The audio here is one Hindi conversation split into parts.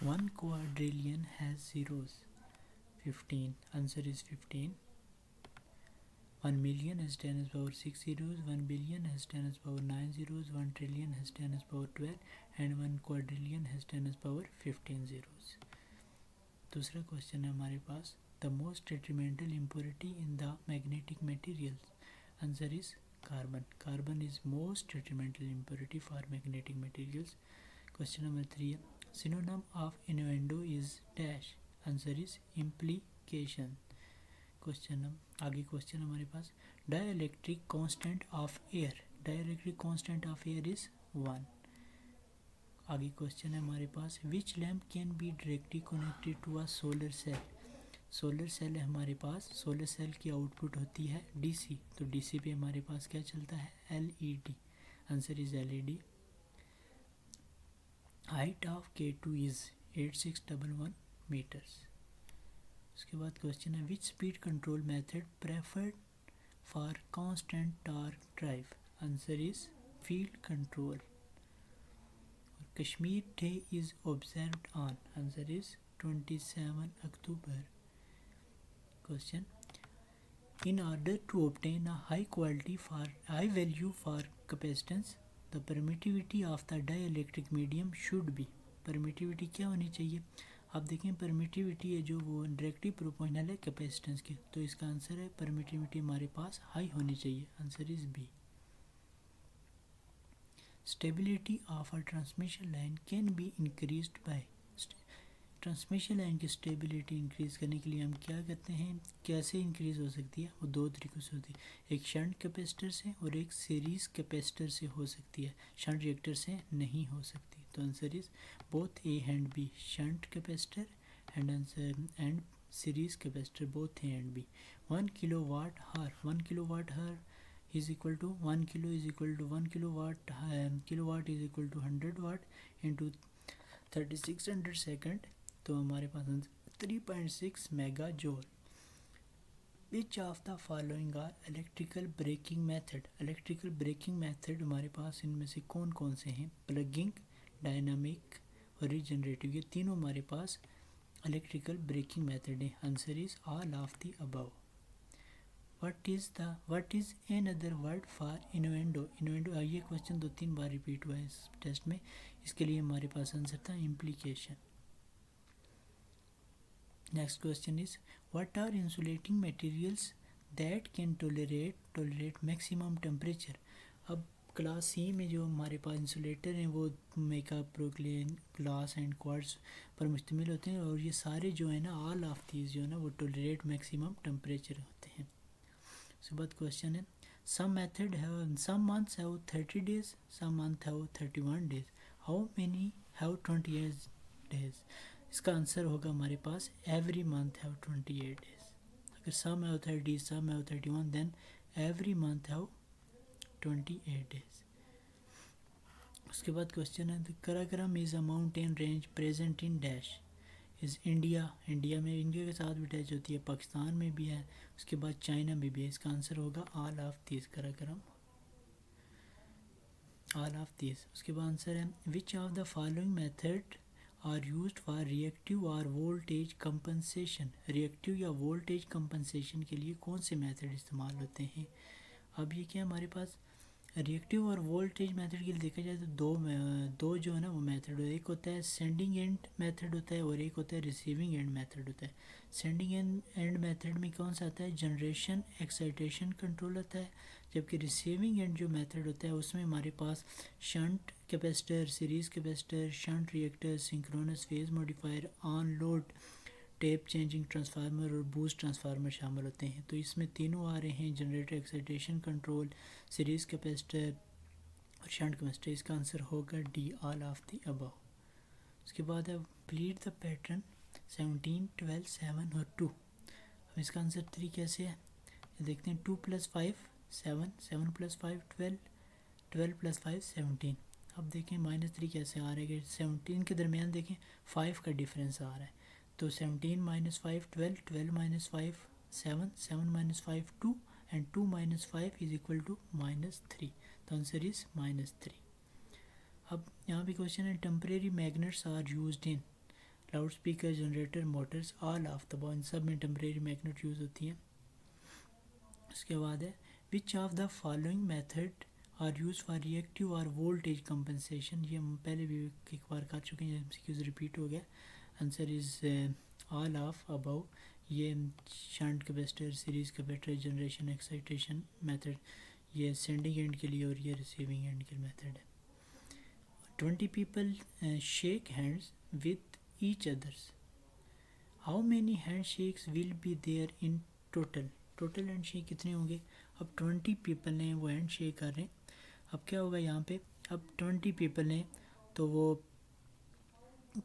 1 quadrillion has zeros. 15. Answer is 15. 1 million has 10 as power 6 zeros. 1 billion has 10 as power 9 zeros. 1 trillion has 10 as power 12. And 1 quadrillion has 10 as power 15 zeros. दूसरा क्वेश्चन है हमारे पास, the most detrimental impurity in the magnetic materials. Answer is carbon. Carbon is most detrimental impurity for magnetic materials. Question number 3 है, synonym of innuendo is dash. Answer is implication. आगे क्वेश्चन हमारे पास, dielectric constant of air. Dielectric constant of air is 1. आगे क्वेश्चन है हमारे पास, which lamp can be directly connected to a solar cell. Solar cell है हमारे पास, सोलर सेल की आउटपुट होती है डीसी, तो डीसी पे हमारे पास क्या चलता है, LED. Answer is LED. Height of K2 is 8611 meters. उसके बाद क्वेश्चन है, which speed control method preferred for constant torque drive. Answer is field control. Kashmir day is observed on. Answer is 27 October. Question, in order to obtain a high value for capacitance, the permittivity of the dielectric medium should be. permittivity क्या होनी चाहिए, आप देखें permittivity है जो वो डायरेक्टली प्रोपोर्शनल है कैपेसिटेंस की, तो इसका आंसर है permittivity हमारे पास हाई होनी चाहिए. Answer is B. Stability of a transmission line can be increased by. Transmission line की स्टेबिलिटी इंक्रीज़ करने के लिए हम क्या करते हैं, कैसे इंक्रीज़ हो सकती है, वो दो तरीक़ों से होती है. एक शंट कैपेसिटर से और एक सीरीज़ कैपेसिटर से हो सकती है, शंट रिएक्टर से नहीं हो सकती. तो answer is both A and B, shunt capacitor and series capacitor, both A and B. 1 kilowatt hour. 1 kilowatt हार is equal to 1 kilo is equal to 1 kilowatt. Kilowatt is equal to 100 watt into 3600 second. तो हमारे पास 3.6 mega joule. Which of the following are electrical braking method. Electrical braking method हमारे पास इनमें से कौन कौन से हैं, प्लगिंग, डायनामिक और रीजनरेटिव, ये तीनों हमारे पास इलेक्ट्रिकल ब्रेकिंग मेथड है. Answer is all of the above. What is another word for innuendo. innuendo ये क्वेश्चन 2-3 बार रिपीट हुआ है इस टेस्ट में, इसके लिए हमारे पास आंसर था implication. Next question is, what are insulating materials that can tolerate maximum temperature. अब क्लास सी में जो हमारे पास इंसुलेटर हैं वो mica, porcelain, glass and quartz पर मुश्तमिल होते हैं, और ये सारे जो है ना, ऑल ऑफ दीज जो है ना, वो टोलरेट मैक्सिमम टेम्परेचर होते हैं. उसके बाद क्वेश्चन है, some months have 30 days, some months have 31 days, how many have 28 days. इसका आंसर होगा हमारे पास every month have 28 days. अगर some have 30, some have 31, then every month have 28 days. उसके बाद क्वेश्चन है, the Karakoram is a mountain range present in dash. Is India. India में इंडिया के साथ भी अटैच होती है, पाकिस्तान में भी है, उसके बाद चाइना में भी है. इसका आंसर होगा all of these. Karakoram all of these. उसके बाद आंसर है, which of the following method are used for reactive और वोल्टेज कंपनसेशन. रिएक्टिव या वोल्टेज कंपनसेशन के लिए कौन से मेथड इस्तेमाल होते हैं. अब ये क्या हमारे पास रिएक्टिव और वोल्टेज मेथड के लिए देखा जाए तो दो जो है ना वो मेथड है. एक होता है सेंडिंग एंड मेथड होता है और एक होता है रिसीविंग एंड मेथड होता है. सेंडिंग एंड मेथड में कौन सा आता है, जनरेशन एक्साइटेशन कंट्रोल होता है, जबकि रिसीविंग एंड जो मेथड होता है उसमें हमारे पास shunt capacitor, series capacitor, shunt reactor, synchronous phase modifier, on load tap changing transformer और बूस्ट ट्रांसफार्मर शामिल होते हैं. तो इसमें तीनों आ रहे हैं, generator excitation control, series capacitor और शंट कैपेसिटर. इसका आंसर होगा D, all of the above. उसके बाद है प्लीट द पैटर्न 17, 12, 7 और 2. अब इसका आंसर 3 कैसे है, देखते हैं. 2 + 5 7, 7 + 5 12, 12 + 5 17. अब देखें -3 कैसे आ रहा है, 17 के दरमियान देखें 5 का डिफरेंस आ रहा है, तो 17 - 5 12, 12 - 5 7, 7 - 5 2 and 2 - 5 is equal to -3. तो आंसर इज -3. अब यहाँ पे क्वेश्चन है, temporary magnets are used in. Loudspeaker, generator, motors, all of the above, इन सब में टेम्परेरी मैग्नेट यूज़ होती हैं। उसके बाद है which of the following method are use for reactive और वोल्टेज कंपनसेशन। ये हम पहले भी एक बार कर चुके हैं, एमसीक्यूज रिपीट हो गया। Answer is all of above. ये shunt capacitor, series capacitor, generation, excitation method, ये सेंडिंग एंड के लिए और ये रिसीविंग एंड के मेथड है। 20 people shake hands with each others. How many handshakes will be there in total? Total hand shake कितने होंगे? अब 20 पीपल ने वो हैंड शेक कर रहे हैं। अब क्या होगा यहाँ पे, अब 20 पीपल ने तो वो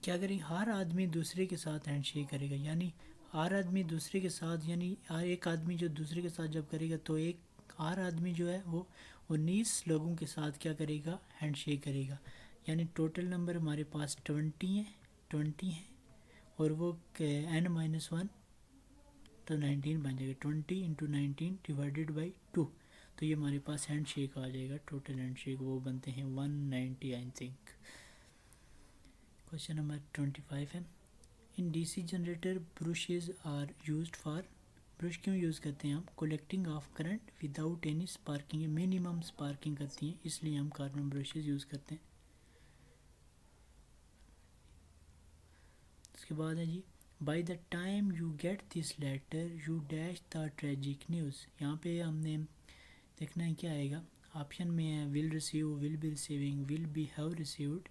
क्या करेंगे, हर आदमी दूसरे के साथ हैंड शेक करेगा, यानी हर आदमी दूसरे के साथ, यानी हर एक आदमी जो दूसरे के साथ जब करेगा तो एक हर आदमी जो है वो 19 लोगों के साथ क्या करेगा, हैंड शेक करेगा। यानी टोटल नंबर हमारे पास 20 है और वो n-1 तो 19 बन जाएगा। 20 × 19 डिवाइडेड बाई 2, तो ये हमारे पास हैंड शेक आ जाएगा। टोटल हैंड शेक वो बनते हैं 190 आई थिंक। क्वेश्चन नंबर 25 है in DC generator brushes are used for. Brush क्यों यूज़ करते हैं हम? Collecting of current without any sparking, minimum sparking करती हैं, इसलिए हम कार्बन ब्रशेज यूज़ करते हैं। उसके बाद है जी by the time you get this letter you dash the tragic news. यहाँ पे हमने देखना है क्या आएगा। ऑप्शन में है will receive, will be receiving, will be have received,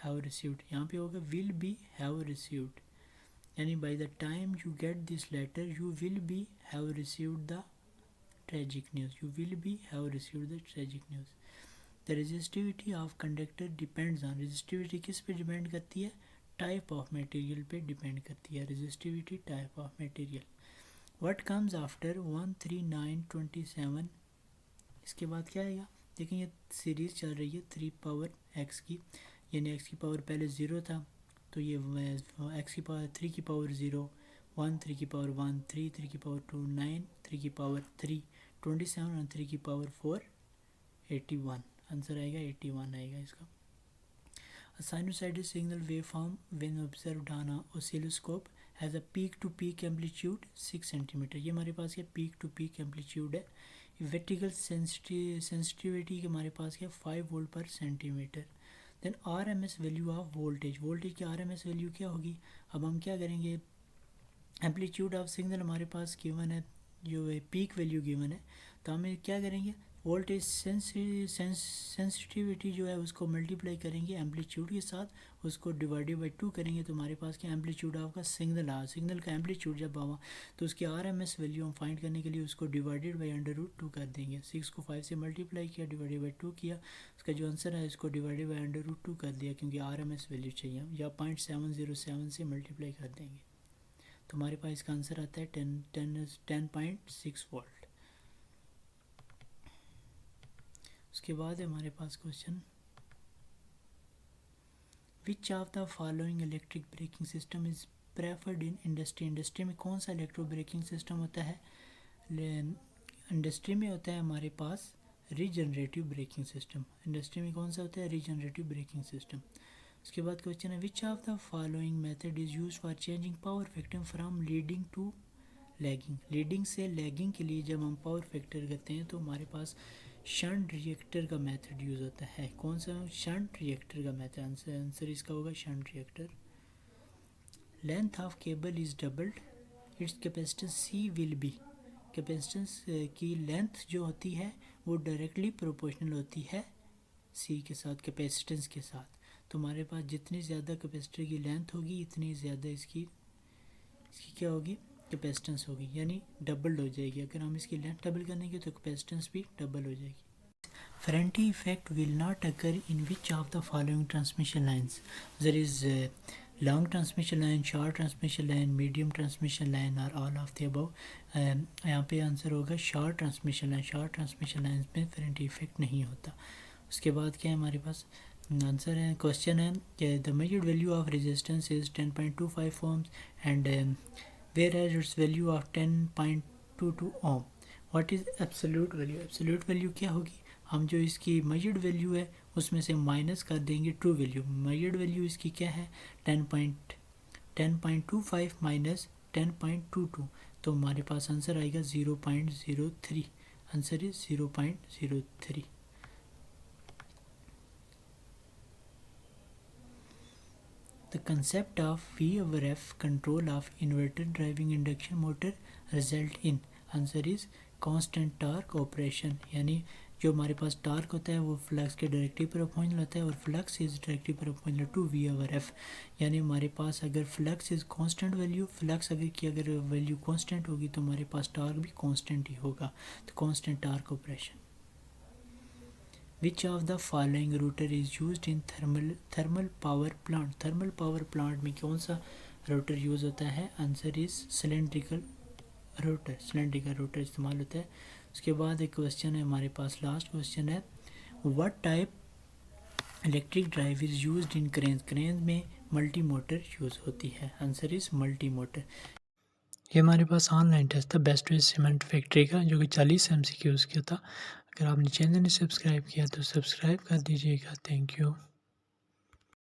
have received. यहाँ पे होगा विल बी हैव रिसीव्ड, यानी by the time you get this letter you will be have received the tragic news, you will be have received the tragic news. The resistivity of conductor depends on, resistivity किस पे डिपेंड करती है? टाइप ऑफ मटेरियल पे डिपेंड करती है resistivity, type of material. What comes after 1, 3, 9, 27? इसके बाद क्या आएगा? देखिए ये सीरीज चल रही है 3 पावर x की, यानी x की पावर पहले 0 था तो ये x की पावर 3 की पावर 0, 1 3 की पावर 1, 3 3 की पावर 2, 9 3 की पावर 3, 27 और 3 की पावर 4, 81। आंसर आएगा 81 आएगा इसका। A sinusoidal signal waveform when observed on a oscilloscope has a peak to peak amplitude 6 cm। ये हमारे पास क्या peak to peak amplitude है। vertical sensitivity के हमारे पास क्या 5 volt per centimeter. Then RMS value of voltage, voltage की RMS वैल्यू क्या होगी? अब हम क्या करेंगे, एम्पलीट्यूड ऑफ सिग्नल हमारे पास गिवन है, जो है पीक वैल्यू गिवन है, तो हमें क्या करेंगे, वोल्टेज सेंसिटिविटी जो है उसको मल्टीप्लाई करेंगे एम्पलीट्यूड के साथ, उसको डिवाइडेड बाई 2 करेंगे तो हमारे पास क्या एम्पलीट्यूड आपका सिग्नल आ, सिग्नल का एम्पलीट्यूड जब आवा तो उसकी RMS वैल्यू हम फाइंड करने के लिए उसको डिवाइडेड बाई √2 कर देंगे। 6 को 5 से मल्टीप्लाई किया, डिवाइडेड बाई 2 किया, उसका जो आंसर है इसको डिवाइडेड बाई √2 कर दिया क्योंकि RMS वैल्यू चाहिए, या 0.707 से मल्टीप्लाई कर देंगे तो हमारे पास इसका आंसर आता है 10.6 वोल्ट। उसके बाद है हमारे पास question which of the following electric braking system is preferred in industry. Industry में कौन सा इलेक्ट्रो ब्रेकिंग सिस्टम होता है? इंडस्ट्री में होता है हमारे पास रीजनरेटिव ब्रेकिंग सिस्टम। इंडस्ट्री में कौन सा होता है? Regenerative braking system. उसके बाद क्वेश्चन है which of the following method is use for changing power factor from leading to lagging. Leading से लैगिंग के लिए जब हम पावर फैक्टर करते हैं तो हमारे पास शंट रिएक्टर का मेथड यूज़ होता है। कौन सा? शंट रिएक्टर का मेथड। आंसर इसका होगा shunt reactor. Length of cable is doubled, its capacitance C will be. Capacitance की लेंथ जो होती है वो डायरेक्टली प्रोपोर्शनल होती है सी के साथ, कैपेसिटेंस के साथ। तो हमारे पास जितनी ज़्यादा कैपेसिटर की लेंथ होगी इतनी ज़्यादा इसकी क्या होगी? कैपेसिटेंस होगी, यानी डबल हो जाएगी। अगर हम इसकी लेंथ डबल करेंगे तो कैपेसिटेंस भी डबल हो जाएगी। Ferranti effect will not occur in which of the following transmission lines. There is long transmission line, short transmission line, medium transmission line और ऑल ऑफ द अबव। यहाँ पे आंसर होगा short transmission line. Short transmission line में फेरेंटी इफेक्ट नहीं होता। उसके बाद क्या है हमारे पास आंसर है, क्वेश्चन है कि the measured value of resistance is 10.25 ohms and whereas its value of 10.22 ohm. What is absolute value? Absolute value क्या होगी? हम जो इसकी measured value है उसमें से माइनस कर देंगे ट्रू वैल्यू। measured value इसकी क्या है? 10.25 माइनस 10.22, तो हमारे पास आंसर आएगा 0.03। Answer is 0.03। The concept of V over F control of inverter driving induction motor result in, answer is constant torque operation, यानी जो हमारे पास टार्क होता है वो फ्लक्स के डायरेक्टिव प्रोपोर्शनल होता है और flux is directive proportional to V over F। यानी हमारे पास अगर flux is constant value, flux अगर वैल्यू कांस्टेंट होगी तो हमारे पास टार्क भी कांस्टेंट ही होगा, तो constant torque operation. Which of the following router is used in thermal power plant? Thermal power plant में कौन सा रोटर यूज़ होता है? Answer is cylindrical rotor, cylindrical rotor इस्तेमाल होता है। उसके बाद एक क्वेश्चन है हमारे पास, लास्ट क्वेश्चन है, what type electric drive is used in crane? Crane में मल्टी मोटर यूज़ होती है, आंसर इज मल्टी मोटर। ये हमारे पास ऑनलाइन टेस्ट था बेस्ट वे सीमेंट फैक्ट्री का, जो कि 40 MCQs का था। अगर आपने चैनल नहीं सब्सक्राइब किया तो सब्सक्राइब कर दीजिएगा। Thank you.